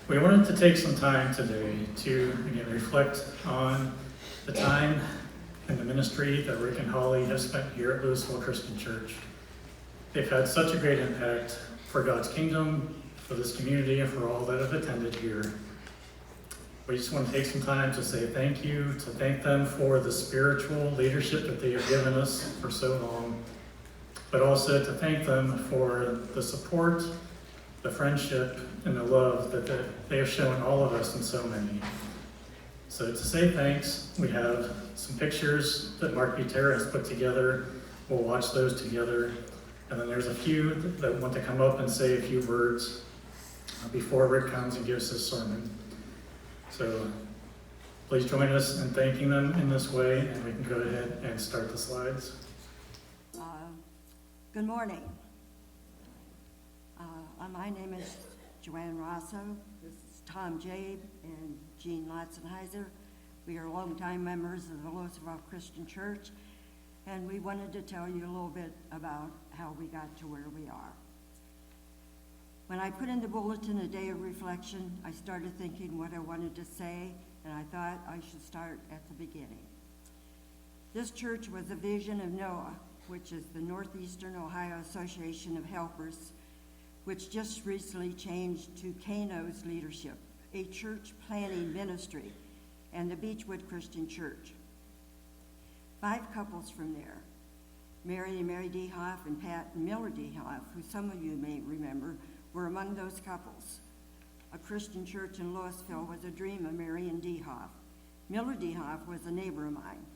We wanted to take some time today to, again, reflect on the time and the ministry that Rick and Holly have spent here at Louisville Christian Church. They've had such a great impact for God's kingdom, for this community, and for all that have attended here. We just want to take some time to say thank you, to thank them for the spiritual leadership that they have given us for so long, but also to thank them for the support, the friendship, and the love that they have shown all of us and so many. So to say thanks, we have some pictures that Mark Butera has put together. We'll watch those together. And then there's a few that want to come up and say a few words before Rick comes and gives his sermon. So please join us in thanking them in this way, and we can go ahead and start the slides. Good morning. My name is Joanne Rosso. This is Tom Jabe and Jean Latzenheiser. We are longtime members of the Louisville Christian Church, and we wanted to tell you a little bit about how we got to where we are. When I put in the bulletin a day of reflection, I started thinking what I wanted to say, and I thought I should start at the beginning. This church was a vision of Noah, which is the Northeastern Ohio Association of Helpers, which just recently changed to Kano's Leadership, a church planning ministry, and the Beechwood Christian Church. 5 couples from there, Mary and Mary Dehoff and Pat and Miller Dehoff, who some of you may remember, were among those couples. A Christian church in Louisville was a dream of Mary and Dehoff. Miller Dehoff was a neighbor of mine.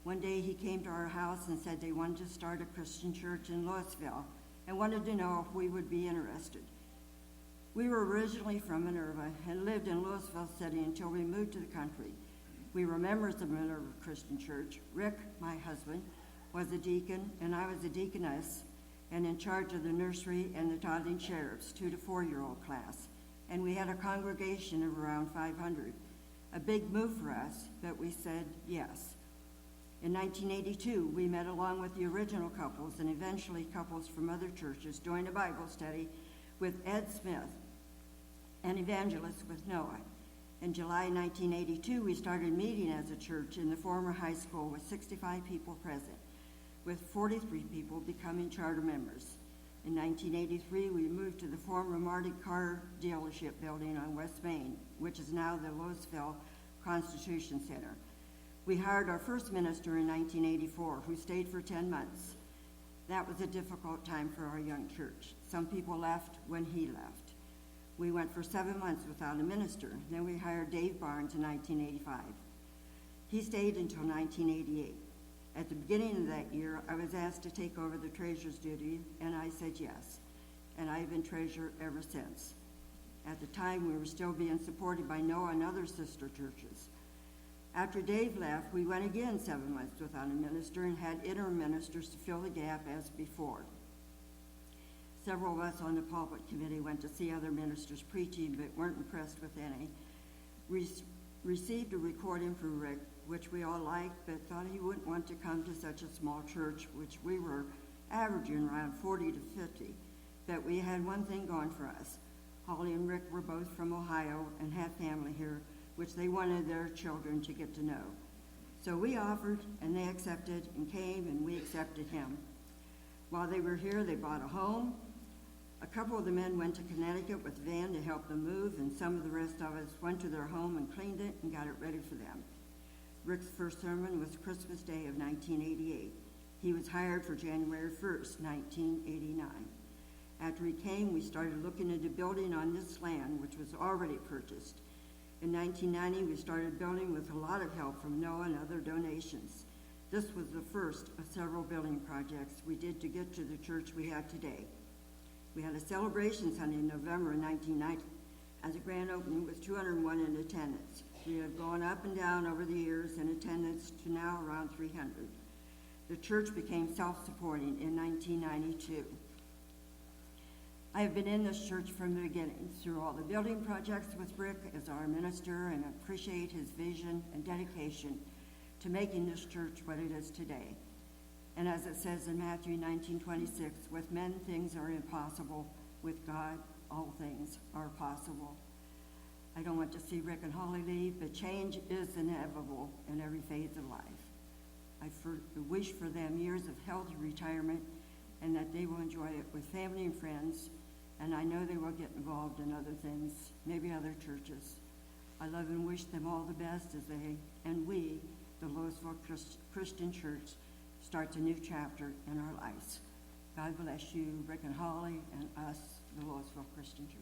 One day he came to our house and said they wanted to start a Christian church in Louisville and wanted to know if we would be interested. We were originally from Minerva and lived in Louisville City until we moved to the country. We were members of Minerva Christian Church. Rick, my husband, was a deacon and I was a deaconess and in charge of the nursery and the toddling sheriffs, 2 to 4-year-old class. And we had a congregation of around 500. A big move for us, but we said yes. In 1982, we met along with the original couples and eventually couples from other churches joined a Bible study with Ed Smith, an evangelist with Noah. In July 1982, we started meeting as a church in the former high school with 65 people present, with 43 people becoming charter members. In 1983, we moved to the former Marty car dealership building on West Main, which is now the Louisville Constitution Center. We hired our first minister in 1984, who stayed for 10 months. That was a difficult time for our young church. Some people left when he left. We went for 7 months without a minister. Then we hired Dave Barnes in 1985. He stayed until 1988. At the beginning of that year, I was asked to take over the treasurer's duty, and I said yes. And I've been treasurer ever since. At the time, we were still being supported by Noah and other sister churches. After Dave left, we went again 7 months without a minister and had interim ministers to fill the gap as before. Several of us on the pulpit committee went to see other ministers preaching but weren't impressed with any. Received a recording from Rick, which we all liked, but thought he wouldn't want to come to such a small church, which we were averaging around 40 to 50. But we had one thing going for us. Holly and Rick were both from Ohio and had family here, which they wanted their children to get to know. So we offered, and they accepted, and came, and we accepted him. While they were here, they bought a home. A couple of the men went to Connecticut with a van to help them move, and some of the rest of us went to their home and cleaned it and got it ready for them. Rick's first sermon was Christmas Day of 1988. He was hired for January 1st, 1989. After he came, we started looking into building on this land, which was already purchased. In 1990, we started building with a lot of help from Noah and other donations. This was the first of several building projects we did to get to the church we have today. We had a celebration Sunday in November of 1990, and the grand opening was 201 in attendance. We have gone up and down over the years in attendance to now around 300. The church became self-supporting in 1992. I have been in this church from the beginning, through all the building projects with Rick as our minister, and appreciate his vision and dedication to making this church what it is today. And as it says in Matthew 19:26, with men things are impossible, with God all things are possible. I don't want to see Rick and Holly leave, but change is inevitable in every phase of life. I wish for them years of healthy retirement and that they will enjoy it with family and friends, and I know they will get involved in other things, maybe other churches. I love and wish them all the best as they, and we, the Louisville Christian Church, starts a new chapter in our lives. God bless you, Rick and Holly, and us, the Louisville Christian Church.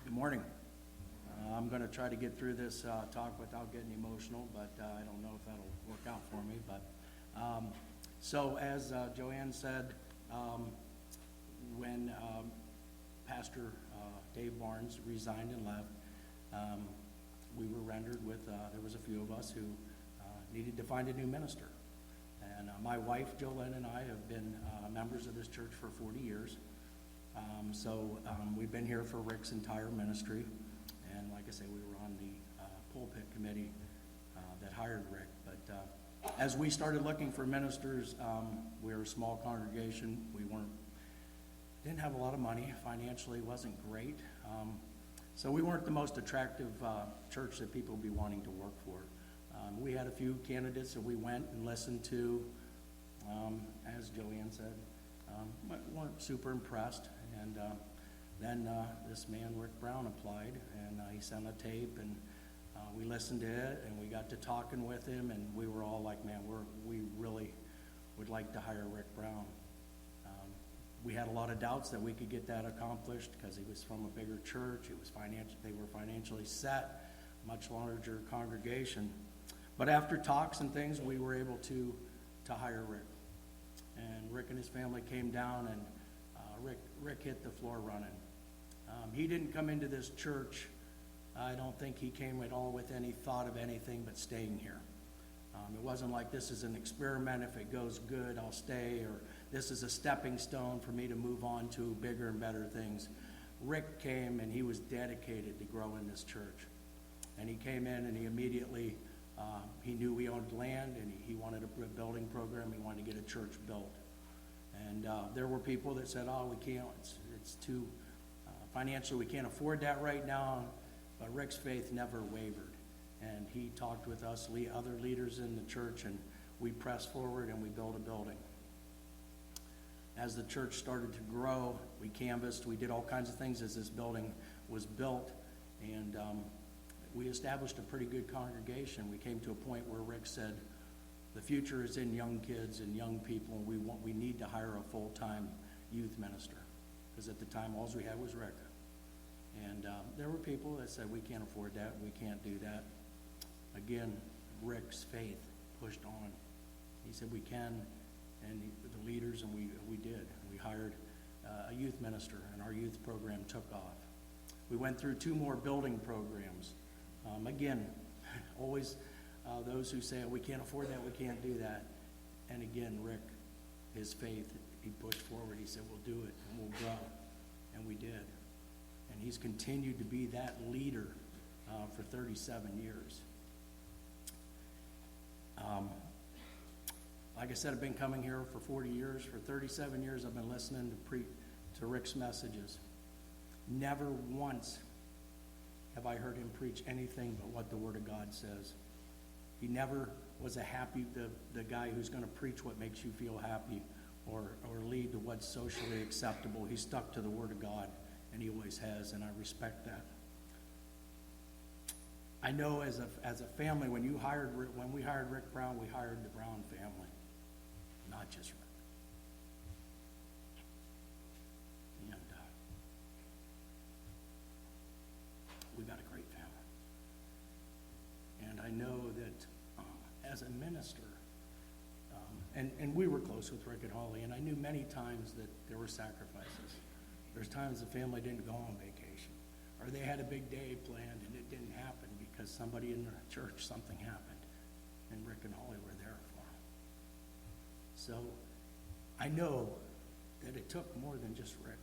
Good morning. I'm going to try to get through this talk without getting emotional, but I don't know if that'll work out for me. But so as Joanne said, when Pastor Dave Barnes resigned and left, we were rendered with, there was a few of us who needed to find a new minister. And my wife, Jolene, and I have been members of this church for 40 years. So we've been here for Rick's entire ministry. And like I say, we were on the pulpit committee that hired Rick. But as we started looking for ministers, we were a small congregation. We didn't have a lot of money. Financially, wasn't great. So we weren't the most attractive church that people would be wanting to work for. We had a few candidates that we went and listened to. As Joanne said, weren't super impressed. And then this man, Rick Brown, applied, and he sent a tape, and we listened to it, and we got to talking with him, and we were all like, man, we really would like to hire Rick Brown. We had a lot of doubts that we could get that accomplished because he was from a bigger church. They were financially set, much larger congregation. But after talks and things, we were able to hire Rick. And Rick and his family came down, and Rick hit the floor running. He didn't come into this church. I don't think he came at all with any thought of anything but staying here. It wasn't like this is an experiment. If it goes good, I'll stay, or this is a stepping stone for me to move on to bigger and better things. Rick came, and he was dedicated to grow in this church. And he came in, and he immediately, he knew we owned land, and he wanted a building program. He wanted to get a church built. And there were people that said, oh, we can't, it's too, financially we can't afford that right now. But Rick's faith never wavered. And he talked with us, other leaders in the church, and we pressed forward and we built a building. As the church started to grow, we canvassed, we did all kinds of things as this building was built, and we established a pretty good congregation. We came to a point where Rick said, the future is in young kids and young people, and we need to hire a full-time youth minister. Because at the time, all we had was Rick. And there were people that said, we can't afford that, we can't do that. Again, Rick's faith pushed on. He said, we can, and the leaders, and we did. We hired a youth minister, and our youth program took off. We went through 2 more building programs. Again, always those who say, we can't afford that, we can't do that. And again, Rick, his faith, he pushed forward. He said, we'll do it, and we'll grow. And we did. And he's continued to be that leader for 37 years. Like I said, I've been coming here for 40 years. For 37 years, I've been listening to Rick's messages. Never once have I heard him preach anything but what the Word of God says. He never was the guy who's going to preach what makes you feel happy or lead to what's socially acceptable. He stuck to the Word of God, and he always has, and I respect that. I know as a family, when we hired Rick Brown, we hired the Brown family, not just Rick. And we got a great family. And I know that as a minister, and we were close with Rick and Holly, and I knew many times that there were sacrifices. There's times the family didn't go on vacation, or they had a big day planned and it didn't happen because somebody in the church, something happened, and Rick and Holly were there for them. So I know that it took more than just Rick.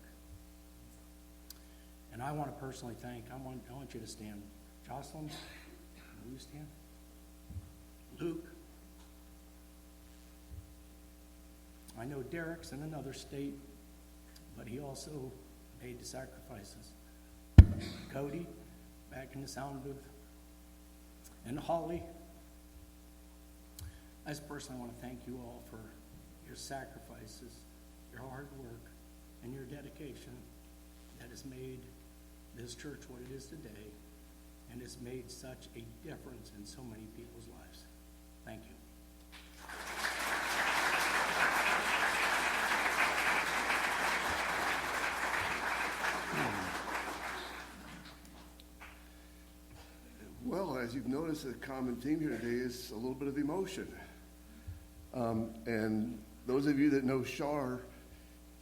And I want to personally thank, I want you to stand. Jocelyn, will you stand? Luke. I know Derek's in another state, but he also made the sacrifices. Cody, back in the sound booth, and Holly. I just personally want to thank you all for your sacrifices, your hard work, and your dedication that has made this church what it is today, and has made such a difference in so many people's lives. Thank you. Well, as you've noticed, a common theme here today is a little bit of emotion. And those of you that know Shar,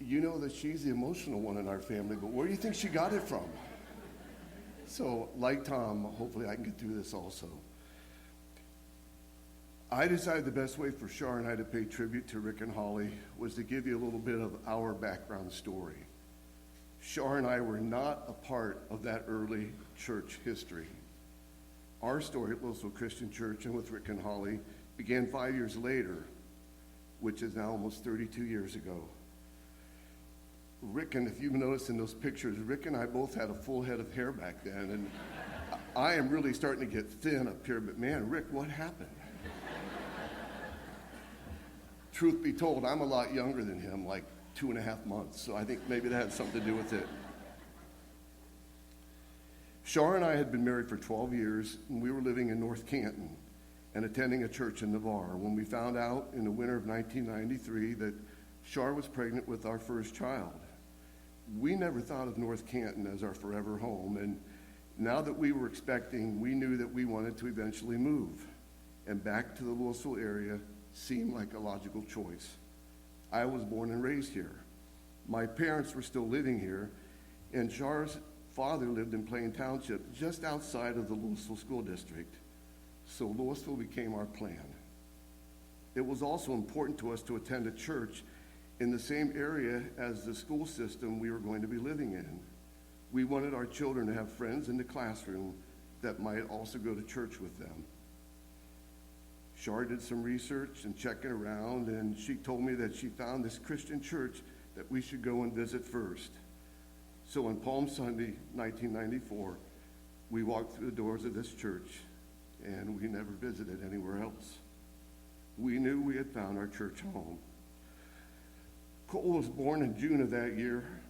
you know that she's the emotional one in our family, but where do you think she got it from? So, like Tom, hopefully I can get through this also. I decided the best way for Shar and I to pay tribute to Rick and Holly was to give you a little bit of our background story. Shar and I were not a part of that early church history. Our story at Louisville Christian Church and with Rick and Holly began 5 years later, which is now almost 32 years ago. Rick, and if you've noticed in those pictures, Rick and I both had a full head of hair back then, and I am really starting to get thin up here, but man, Rick, what happened? Truth be told, I'm a lot younger than him, like 2.5 months, so I think maybe that had something to do with it. Shar and I had been married for 12 years, and we were living in North Canton and attending a church in Navarre when we found out in the winter of 1993 that Shar was pregnant with our first child. We never thought of North Canton as our forever home, and now that we were expecting, we knew that we wanted to eventually move, and back to the Louisville area seemed like a logical choice. I was born and raised here. My parents were still living here, and Shar's father lived in Plain Township, just outside of the Louisville School District. So Louisville became our plan. It was also important to us to attend a church in the same area as the school system we were going to be living in. We wanted our children to have friends in the classroom that might also go to church with them. Shar did some research and checking around, and she told me that she found this Christian church that we should go and visit first. So on Palm Sunday, 1994, we walked through the doors of this church, and we never visited anywhere else. We knew we had found our church home. Cole was born in June of that year.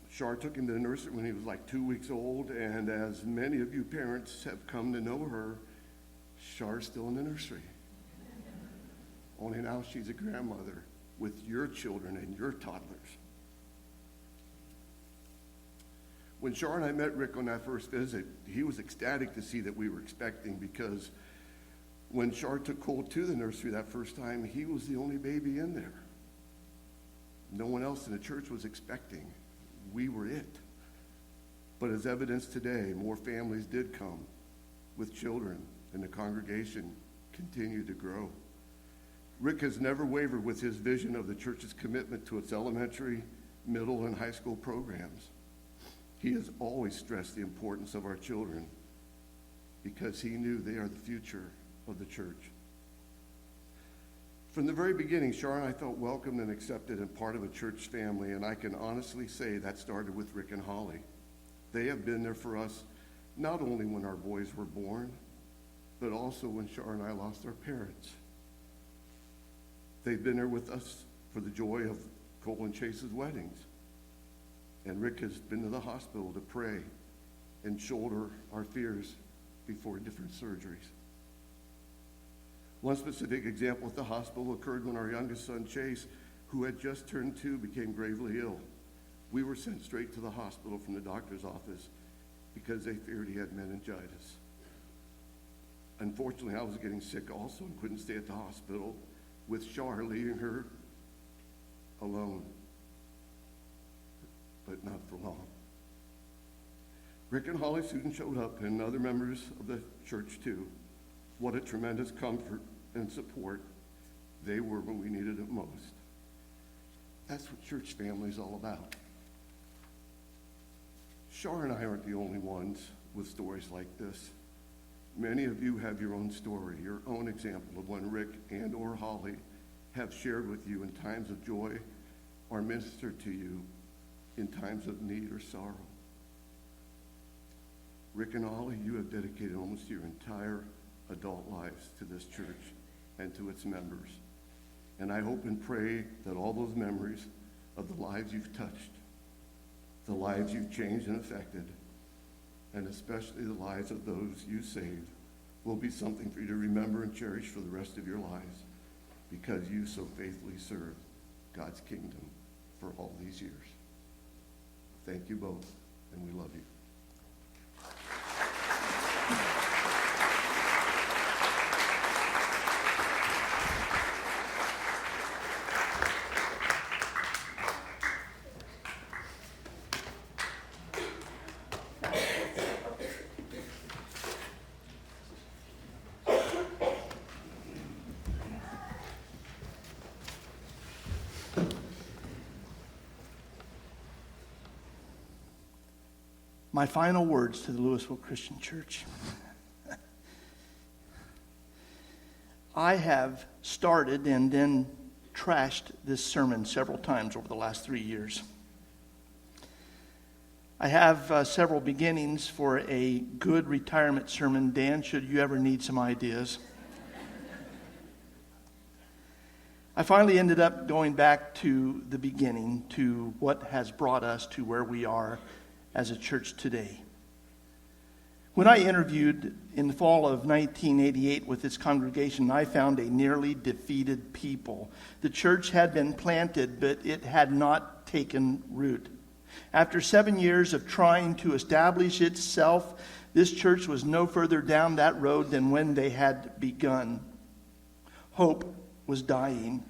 Shar took him to the nursery when he was like 2 weeks old, and as many of you parents have come to know her, Shar's still in the nursery. Only now she's a grandmother with your children and your toddlers. When Shar and I met Rick on that first visit, he was ecstatic to see that we were expecting, because when Shar took Cole to the nursery that first time, he was the only baby in there. No one else in the church was expecting. We were it. But as evidence today, more families did come with children, and the congregation continued to grow. Rick has never wavered with his vision of the church's commitment to its elementary, middle, and high school programs. He has always stressed the importance of our children because he knew they are the future of the church. From the very beginning, Shar and I felt welcomed and accepted and part of a church family, and I can honestly say that started with Rick and Holly. They have been there for us not only when our boys were born, but also when Shar and I lost our parents. They've been there with us for the joy of Cole and Chase's weddings. And Rick has been to the hospital to pray and shoulder our fears before different surgeries. One specific example at the hospital occurred when our youngest son, Chase, who had just turned 2, became gravely ill. We were sent straight to the hospital from the doctor's office because they feared he had meningitis. Unfortunately, I was getting sick also and couldn't stay at the hospital, with Shar leaving her alone. But not for long. Rick and Holly soon showed up, and other members of the church too. What a tremendous comfort and support they were when we needed it most. That's what church family is all about. Shar and I aren't the only ones with stories like this. Many of you have your own story, your own example of when Rick and or Holly have shared with you in times of joy or ministered to you in times of need or sorrow. Rick and Ollie, you have dedicated almost your entire adult lives to this church and to its members. And I hope and pray that all those memories of the lives you've touched, the lives you've changed and affected, and especially the lives of those you saved, will be something for you to remember and cherish for the rest of your lives, because you so faithfully served God's kingdom for all these years. Thank you both, and we love you. My final words to the Louisville Christian Church. I have started and then trashed this sermon several times over the last 3 years. I have several beginnings for a good retirement sermon, Dan, should you ever need some ideas. I finally ended up going back to the beginning, to what has brought us to where we are as a church today. When I interviewed in the fall of 1988 with this congregation, I found a nearly defeated people. The church had been planted, but it had not taken root. After 7 years of trying to establish itself, this church was no further down that road than when they had begun. Hope was dying.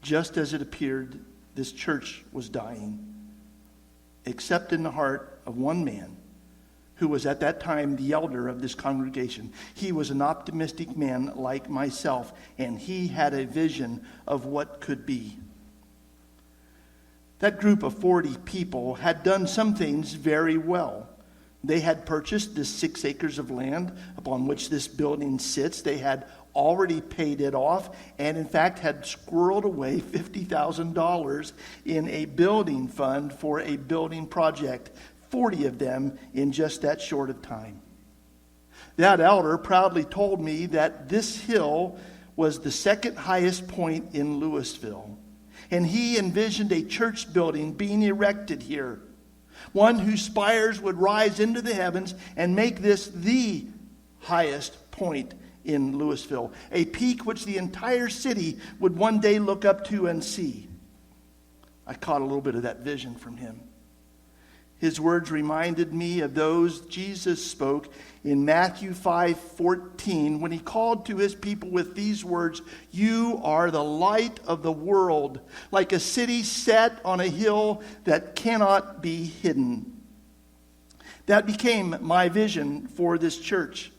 Just as it appeared, this church was dying, except in the heart of one man who was at that time the elder of this congregation. He was an optimistic man like myself, and he had a vision of what could be. That group of 40 people had done some things very well. They had purchased this 6 acres of land upon which this building sits. They had already paid it off, and in fact had squirreled away $50,000 in a building fund for a building project, 40 of them in just that short of time. That elder proudly told me that this hill was the second highest point in Louisville, and he envisioned a church building being erected here, one whose spires would rise into the heavens and make this the highest point in Louisville, a peak which the entire city would one day look up to and see. I caught a little bit of that vision from him. His words reminded me of those Jesus spoke in Matthew 5:14 when he called to his people with these words, "You are the light of the world, like a city set on a hill that cannot be hidden." That became my vision for this church.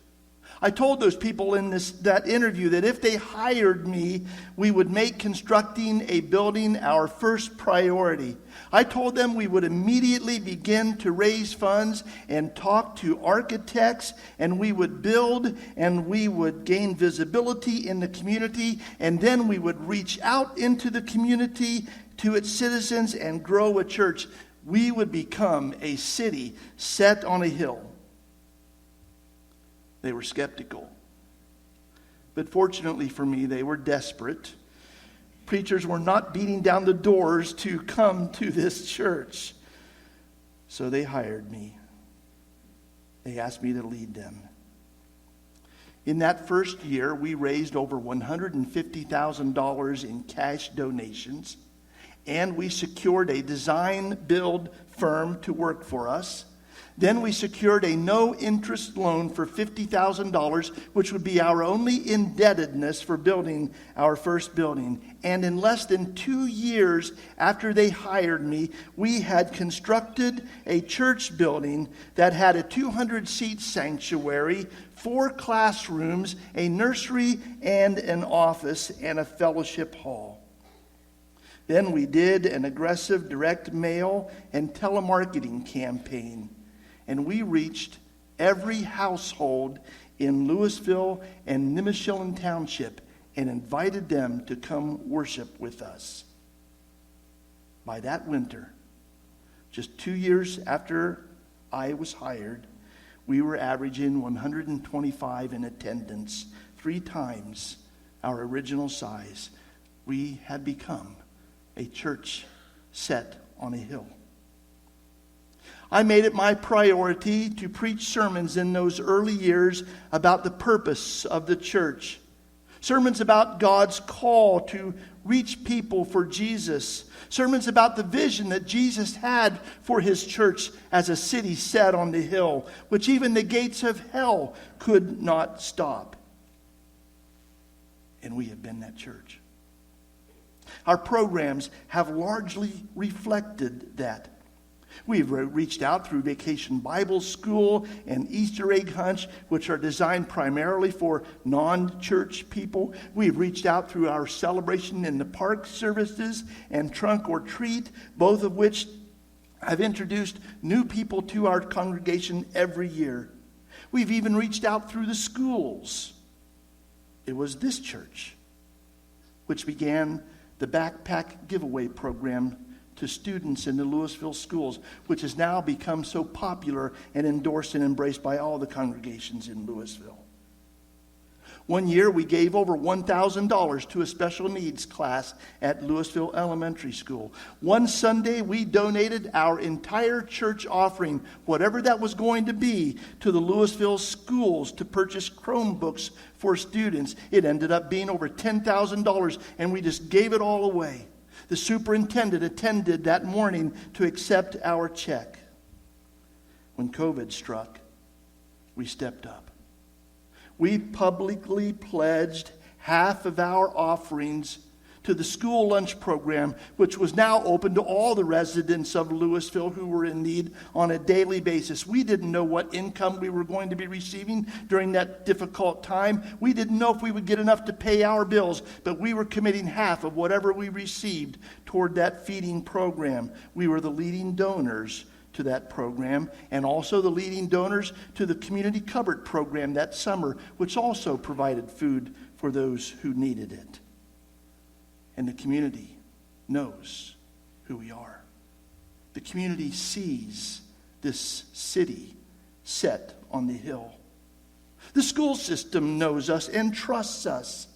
I told those people in that interview that if they hired me, we would make constructing a building our first priority. I told them we would immediately begin to raise funds and talk to architects, and we would build and we would gain visibility in the community, and then we would reach out into the community to its citizens and grow a church. We would become a city set on a hill. They were skeptical. But fortunately for me, they were desperate. Preachers were not beating down the doors to come to this church. So they hired me. They asked me to lead them. In that first year, we raised over $150,000 in cash donations, and we secured a design-build firm to work for us. Then we secured a no-interest loan for $50,000, which would be our only indebtedness for building our first building. And in less than 2 years after they hired me, we had constructed a church building that had a 200-seat sanctuary, 4 classrooms, a nursery, and an office, and a fellowship hall. Then we did an aggressive direct mail and telemarketing campaign. And we reached every household in Louisville and Nimishillen Township and invited them to come worship with us. By that winter, just 2 years after I was hired, we were averaging 125 in attendance, 3 times our original size. We had become a church set on a hill. I made it my priority to preach sermons in those early years about the purpose of the church. Sermons about God's call to reach people for Jesus. Sermons about the vision that Jesus had for his church as a city set on the hill, which even the gates of hell could not stop. And we have been that church. Our programs have largely reflected that. We've reached out through Vacation Bible School and Easter Egg Hunch, which are designed primarily for non-church people. We've reached out through our Celebration in the Park services and Trunk or Treat, both of which have introduced new people to our congregation every year. We've even reached out through the schools. It was this church which began the backpack giveaway program to students in the Louisville schools, which has now become so popular and endorsed and embraced by all the congregations in Louisville. One year, we gave over $1,000 to a special needs class at Louisville Elementary School. One Sunday, we donated our entire church offering, whatever that was going to be, to the Louisville schools to purchase Chromebooks for students. It ended up being over $10,000, and we just gave it all away. The superintendent attended that morning to accept our check. When COVID struck, we stepped up. We publicly pledged half of our offerings to the school lunch program, which was now open to all the residents of Louisville who were in need on a daily basis. We didn't know what income we were going to be receiving during that difficult time. We didn't know if we would get enough to pay our bills, but we were committing half of whatever we received toward that feeding program. We were the leading donors to that program, and also the leading donors to the Community Cupboard program that summer, which also provided food for those who needed it. And the community knows who we are. The community sees this city set on the hill. The school system knows us and trusts us.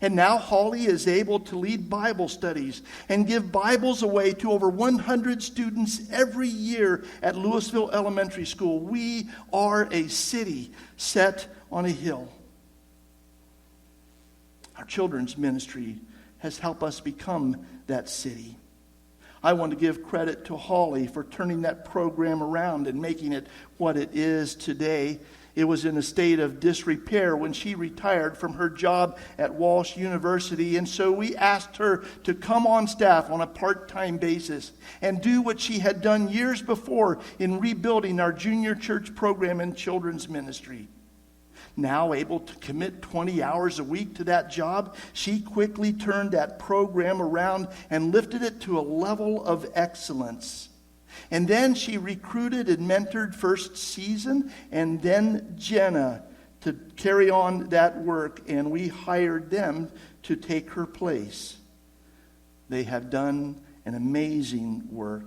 And now Holly is able to lead Bible studies and give Bibles away to over 100 students every year at Louisville Elementary School. We are a city set on a hill. Our children's ministry has helped us become that city. I want to give credit to Holly for turning that program around and making it what it is today. It was in a state of disrepair when she retired from her job at Walsh University, and so we asked her to come on staff on a part-time basis and do what she had done years before in rebuilding our junior church program and children's ministry. Now able to commit 20 hours a week to that job, she quickly turned that program around and lifted it to a level of excellence. And then she recruited and mentored first Season and then Jenna to carry on that work, and we hired them to take her place. They have done an amazing work.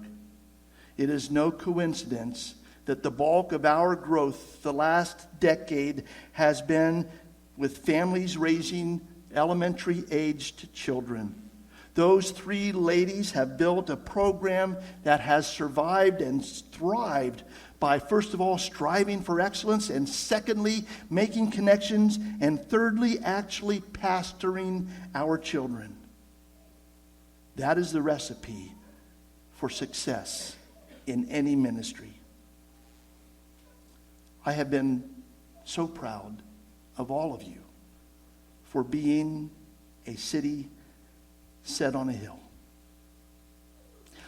It is no coincidence that the bulk of our growth the last decade has been with families raising elementary-aged children. Those 3 ladies have built a program that has survived and thrived by, first of all, striving for excellence, and secondly, making connections, and thirdly, actually pastoring our children. That is the recipe for success in any ministry. I have been so proud of all of you for being a city set on a hill.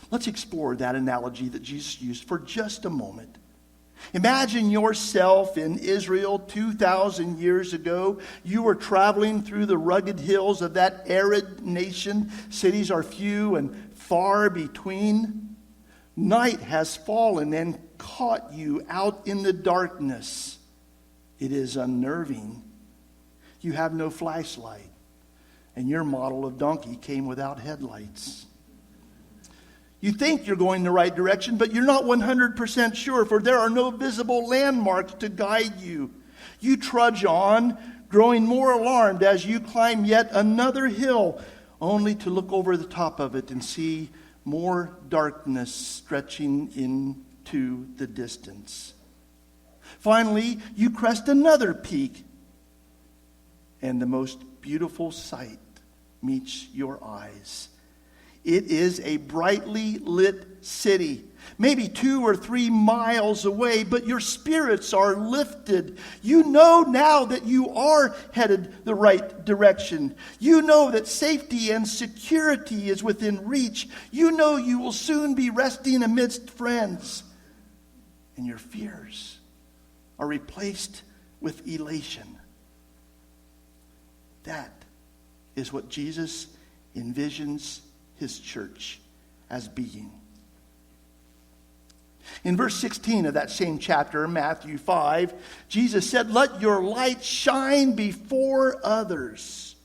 Let's explore that analogy that Jesus used for just a moment. Imagine yourself in Israel 2,000 years ago. You were traveling through the rugged hills of that arid nation. Cities are few and far between. Night has fallen and caught you out in the darkness. It is unnerving. You have no flashlight, and your model of donkey came without headlights. You think you're going the right direction, but you're not 100% sure, for there are no visible landmarks to guide you. You trudge on, growing more alarmed as you climb yet another hill, only to look over the top of it and see more darkness stretching into the distance. Finally, you crest another peak, and the most beautiful sight meets your eyes. It is a brightly lit city, maybe 2 or 3 miles away, but your spirits are lifted. You know now that you are headed the right direction. You know that safety and security is within reach. You know you will soon be resting amidst friends. And your fears are replaced with elation. That is what Jesus envisions his church as being. In verse 16 of that same chapter, Matthew 5, Jesus said, "Let your light shine before others."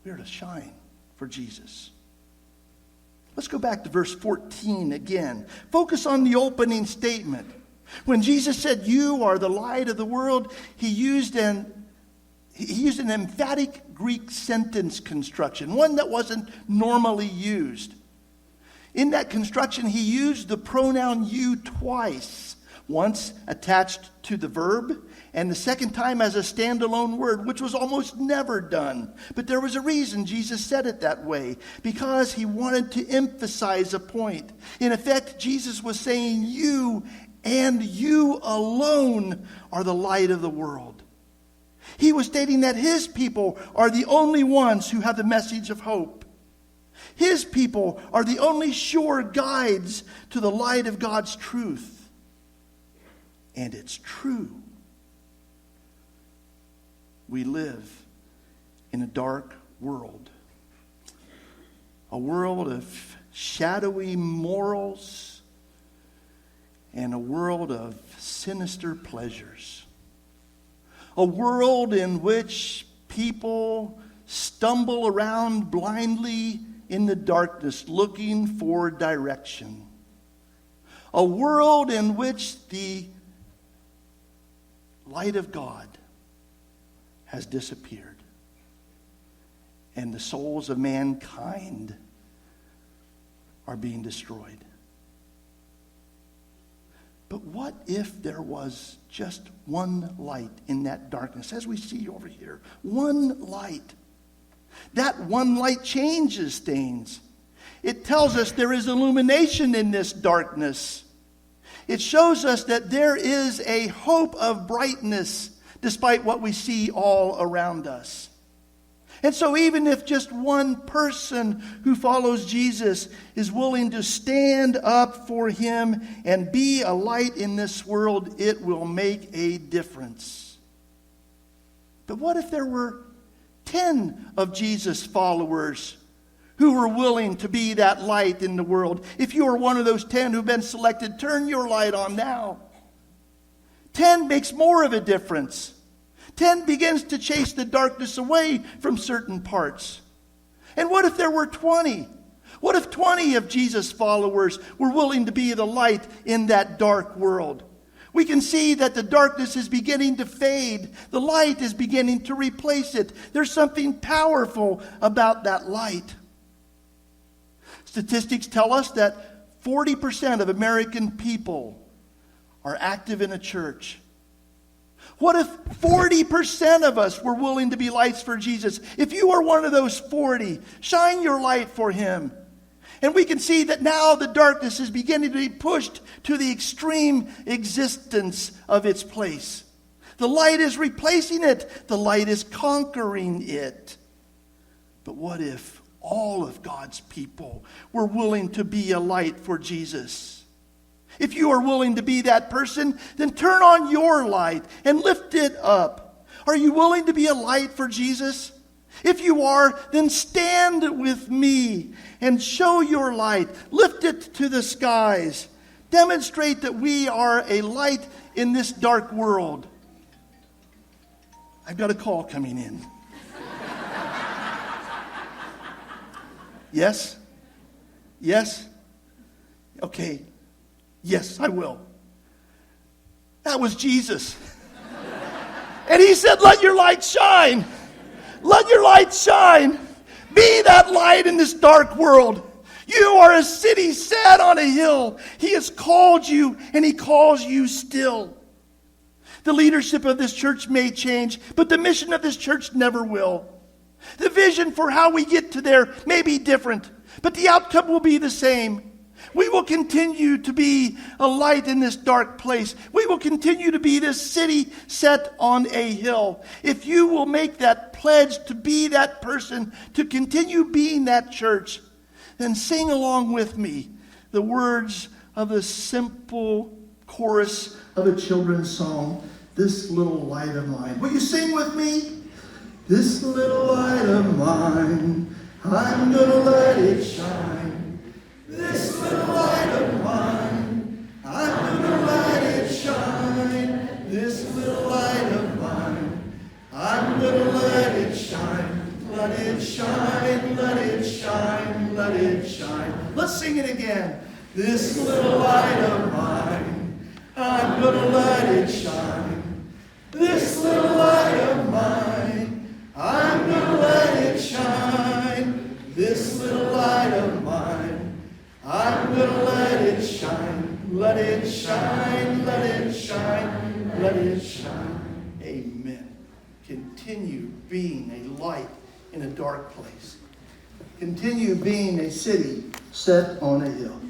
We are to shine for Jesus. Let's go back to verse 14 again. Focus on the opening statement. When Jesus said, "You are the light of the world," he used an emphatic Greek sentence construction, one that wasn't normally used. In that construction, he used the pronoun you twice, once attached to the verb, and the second time as a standalone word, which was almost never done. But there was a reason Jesus said it that way, because he wanted to emphasize a point. In effect, Jesus was saying, you and you alone are the light of the world. He was stating that his people are the only ones who have the message of hope. His people are the only sure guides to the light of God's truth. And it's true. We live in a dark world. A world of shadowy morals and a world of sinister pleasures. A world in which people stumble around blindly in the darkness looking for direction. A world in which the light of God has disappeared and the souls of mankind are being destroyed. But what if there was just one light in that darkness, as we see over here? One light. That one light changes things. It tells us there is illumination in this darkness. It shows us that there is a hope of brightness despite what we see all around us. And so even if just one person who follows Jesus is willing to stand up for him and be a light in this world, it will make a difference. But what if there were 10 of Jesus' followers who were willing to be that light in the world? If you are one of those 10 who've been selected, turn your light on now. 10 makes more of a difference. 10 begins to chase the darkness away from certain parts. And what if there were 20? What if 20 of Jesus' followers were willing to be the light in that dark world? We can see that the darkness is beginning to fade. The light is beginning to replace it. There's something powerful about that light. Statistics tell us that 40% of American people are active in a church. What if 40% of us were willing to be lights for Jesus? If you are one of those 40, shine your light for him. And we can see that now the darkness is beginning to be pushed to the extreme existence of its place. The light is replacing it. The light is conquering it. But what if all of God's people were willing to be a light for Jesus? If you are willing to be that person, then turn on your light and lift it up. Are you willing to be a light for Jesus? If you are, then stand with me and show your light. Lift it to the skies. Demonstrate that we are a light in this dark world. I've got a call coming in. Yes? Yes? Okay. Yes, I will. That was Jesus. And he said, let your light shine. Let your light shine. Be that light in this dark world. You are a city set on a hill. He has called you, and he calls you still. The leadership of this church may change, but the mission of this church never will. The vision for how we get to there may be different, but the outcome will be the same. We will continue to be a light in this dark place. We will continue to be this city set on a hill. If you will make that pledge to be that person, to continue being that church, then sing along with me the words of the simple chorus of a children's song, This Little Light of Mine. Will you sing with me? This little light of mine, I'm gonna let it shine. This little light of mine, I'm gonna let it shine. This little light of mine, I'm gonna let it shine. Let it shine, let it shine, let it shine. Let's sing it again. This little light of mine, I'm gonna let it shine. This little light of mine, I'm gonna let it shine. This little light of mine, I'm gonna let it shine. Let it shine, let it shine, let it shine. Amen. Continue being a light in a dark place. Continue being a city set on a hill.